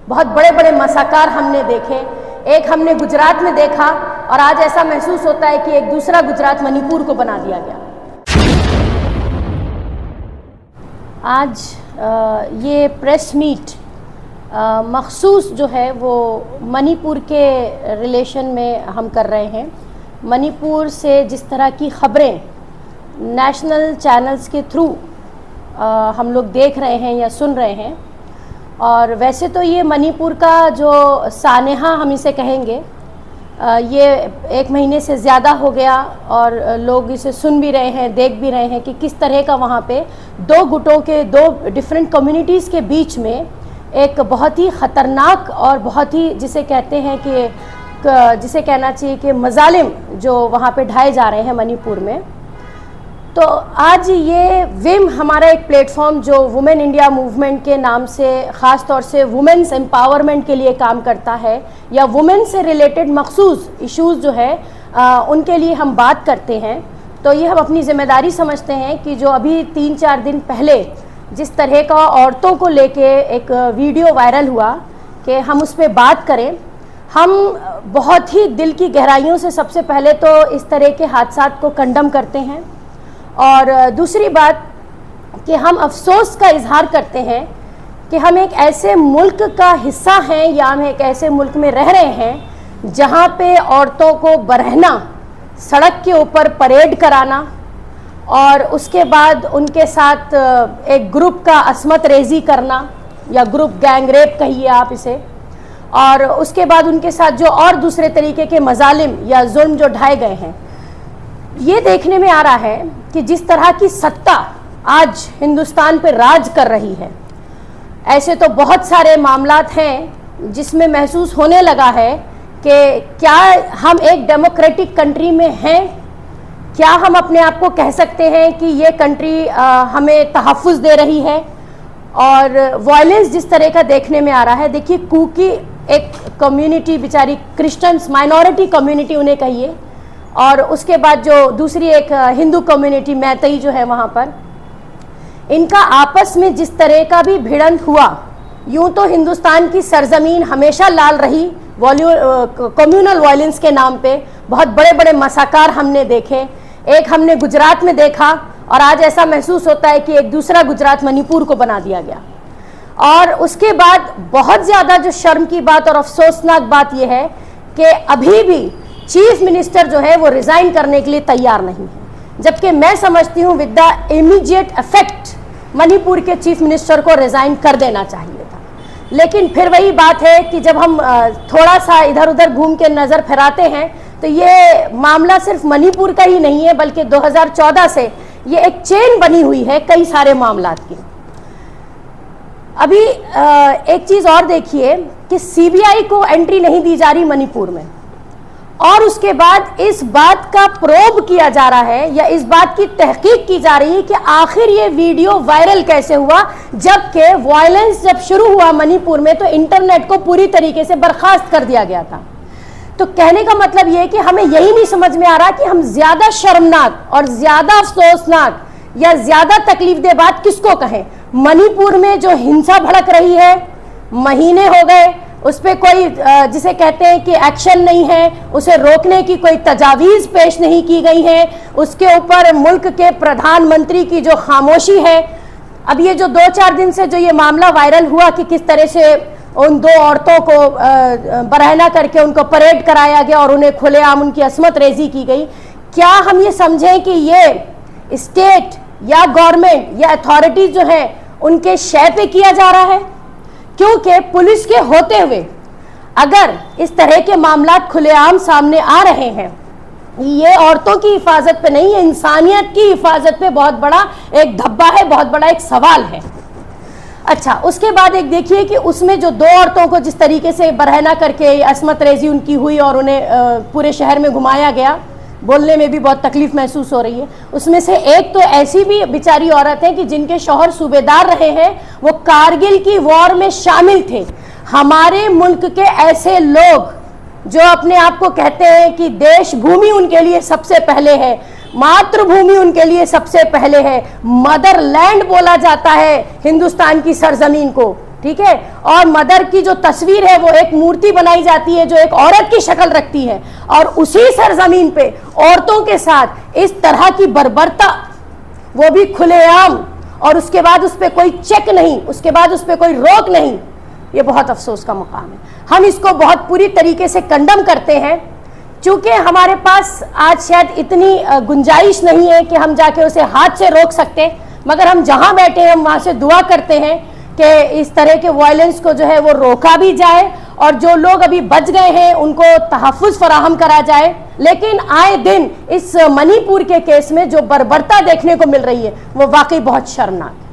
बहुत बड़े बड़े मसाकार हमने देखे। एक हमने गुजरात में देखा और आज ऐसा महसूस होता है कि एक दूसरा गुजरात मणिपुर को बना दिया गया। आज ये प्रेस मीट मखसूस जो है वो मणिपुर के रिलेशन में हम कर रहे हैं। मणिपुर से जिस तरह की खबरें नेशनल चैनल्स के थ्रू हम लोग देख रहे हैं या सुन रहे हैं, और वैसे तो ये मणिपुर का जो सानेहा हम इसे कहेंगे, ये 1 महीने से ज़्यादा हो गया और लोग इसे सुन भी रहे हैं, देख भी रहे हैं कि किस तरह का वहाँ पे 2 गुटों के 2 डिफरेंट कम्युनिटीज़ के बीच में एक बहुत ही ख़तरनाक और बहुत ही जिसे कहते हैं कि जिसे कहना चाहिए कि मजालिम जो वहाँ पे ढाए जा रहे हैं मणिपुर में। तो आज ये विम हमारा एक प्लेटफॉर्म जो वुमेन इंडिया मूवमेंट के नाम से ख़ास तौर से वुमेन्स एम्पावरमेंट के लिए काम करता है, या वुमेन से रिलेटेड मखसूस इश्यूज़ जो है उनके लिए हम बात करते हैं। तो ये हम अपनी ज़िम्मेदारी समझते हैं कि जो अभी 3-4 दिन पहले जिस तरह का औरतों को लेके एक वीडियो वायरल हुआ कि हम उस पर बात करें। हम बहुत ही दिल की गहराइयों से सबसे पहले तो इस तरह के हादसात को कंडम करते हैं, और दूसरी बात कि हम अफसोस का इजहार करते हैं कि हम एक ऐसे मुल्क का हिस्सा हैं या हम एक ऐसे मुल्क में रह रहे हैं जहाँ पे औरतों को बरहना, सड़क के ऊपर परेड कराना और उसके बाद उनके साथ एक ग्रुप का असमत रेजी करना या ग्रुप गैंग रेप कहिए आप इसे, और उसके बाद उनके साथ जो और दूसरे तरीके के मजालिम या जुल्म जो ढाए गए हैं, ये देखने में आ रहा है कि जिस तरह की सत्ता आज हिंदुस्तान पर राज कर रही है, ऐसे तो बहुत सारे मामलात हैं जिसमें महसूस होने लगा है कि क्या हम एक डेमोक्रेटिक कंट्री में हैं, क्या हम अपने आप को कह सकते हैं कि ये कंट्री हमें तहफ़्फ़ुज़ दे रही है। और वायलेंस जिस तरह का देखने में आ रहा है, देखिए कुकी एक कम्युनिटी बेचारी क्रिश्चियंस माइनॉरिटी कम्युनिटी उन्हें कहिए, और उसके बाद जो दूसरी एक हिंदू कम्युनिटी मैतई जो है वहाँ पर, इनका आपस में जिस तरह का भी भिड़ंत हुआ, यूँ तो हिंदुस्तान की सरजमीन हमेशा लाल रही कम्युनल वायलेंस के नाम पे। बहुत बड़े बड़े मसाकार हमने देखे। एक हमने गुजरात में देखा और आज ऐसा महसूस होता है कि एक दूसरा गुजरात मणिपुर को बना दिया गया। और उसके बाद बहुत ज़्यादा जो शर्म की बात और अफसोसनाक बात यह है कि अभी भी चीफ मिनिस्टर जो है वो रिज़ाइन करने के लिए तैयार नहीं है, जबकि मैं समझती हूँ with the immediate effect Manipur के चीफ मिनिस्टर को रिज़ाइन कर देना चाहिए था। लेकिन फिर वही बात है कि जब हम थोड़ा सा इधर उधर घूम के नज़र फिराते हैं तो ये मामला सिर्फ मणिपुर का ही नहीं है, बल्कि 2014 से ये एक चेन बनी हुई है कई सारे मामलात की। अभी एक चीज़ और देखिए कि सीबीआई को एंट्री नहीं दी जा रही मणिपुर में, और उसके बाद इस बात का प्रोब किया जा रहा है या इस बात की तहकीक की जा रही है कि आखिर ये वीडियो वायरल कैसे हुआ, जबकि वायलेंस जब शुरू हुआ मणिपुर में तो इंटरनेट को पूरी तरीके से बर्खास्त कर दिया गया था। तो कहने का मतलब ये है कि हमें यही नहीं समझ में आ रहा कि हम ज्यादा शर्मनाक और ज्यादा अफसोसनाक या ज्यादा तकलीफदेह बात किसको कहें। मणिपुर में जो हिंसा भड़क रही है, महीने हो गए, उस पर कोई जिसे कहते हैं कि एक्शन नहीं है, उसे रोकने की कोई तजावीज़ पेश नहीं की गई है, उसके ऊपर मुल्क के प्रधानमंत्री की जो खामोशी है। अब ये जो 2-4 दिन से जो ये मामला वायरल हुआ कि किस तरह से उन 2 औरतों को बरहना करके उनको परेड कराया गया और उन्हें खुलेआम उनकी असमत रेजी की गई, क्या हम ये समझें कि ये स्टेट या गवर्नमेंट या अथॉरिटीज जो है उनके शय पे किया जा रहा है? क्योंकि पुलिस के होते हुए अगर इस तरह के मामला खुलेआम सामने आ रहे हैं, ये औरतों की हिफाजत पे नहीं है, इंसानियत की हिफाजत पे बहुत बड़ा एक धब्बा है, बहुत बड़ा एक सवाल है। अच्छा, उसके बाद एक देखिए कि उसमें जो 2 औरतों को जिस तरीके से बरहना करके असमत रेजी उनकी हुई और उन्हें पूरे शहर में घुमाया गया, बोलने में भी बहुत तकलीफ महसूस हो रही है। उसमें से एक तो ऐसी भी बेचारी औरत है कि जिनके शौहर सूबेदार रहे हैं, वो कारगिल की वॉर में शामिल थे। हमारे मुल्क के ऐसे लोग जो अपने आप को कहते हैं कि देश भूमि उनके लिए सबसे पहले है, मातृभूमि उनके लिए सबसे पहले है, मदरलैंड बोला जाता है हिंदुस्तान की सरजमीन को, ठीक है। और मदर की जो तस्वीर है वो एक मूर्ति बनाई जाती है जो एक औरत की शक्ल रखती है, और उसी सरजमीन पे औरतों के साथ इस तरह की बर्बरता, वो भी खुलेआम, और उसके बाद उस पर कोई चेक नहीं, उसके बाद उस पर कोई रोक नहीं, ये बहुत अफसोस का मुकाम है। हम इसको बहुत पूरी तरीके से कंडम करते हैं। चूंकि हमारे पास आज शायद इतनी गुंजाइश नहीं है कि हम जाके उसे हाथ से रोक सकते, मगर हम जहां बैठे हैं हम वहां से दुआ करते हैं कि इस तरह के वायलेंस को जो है वो रोका भी जाए, और जो लोग अभी बच गए हैं उनको तहफ़्फ़ुज़ फराहम करा जाए। लेकिन आए दिन इस मणिपुर के केस में जो बर्बरता देखने को मिल रही है वो वाकई बहुत शर्मनाक है।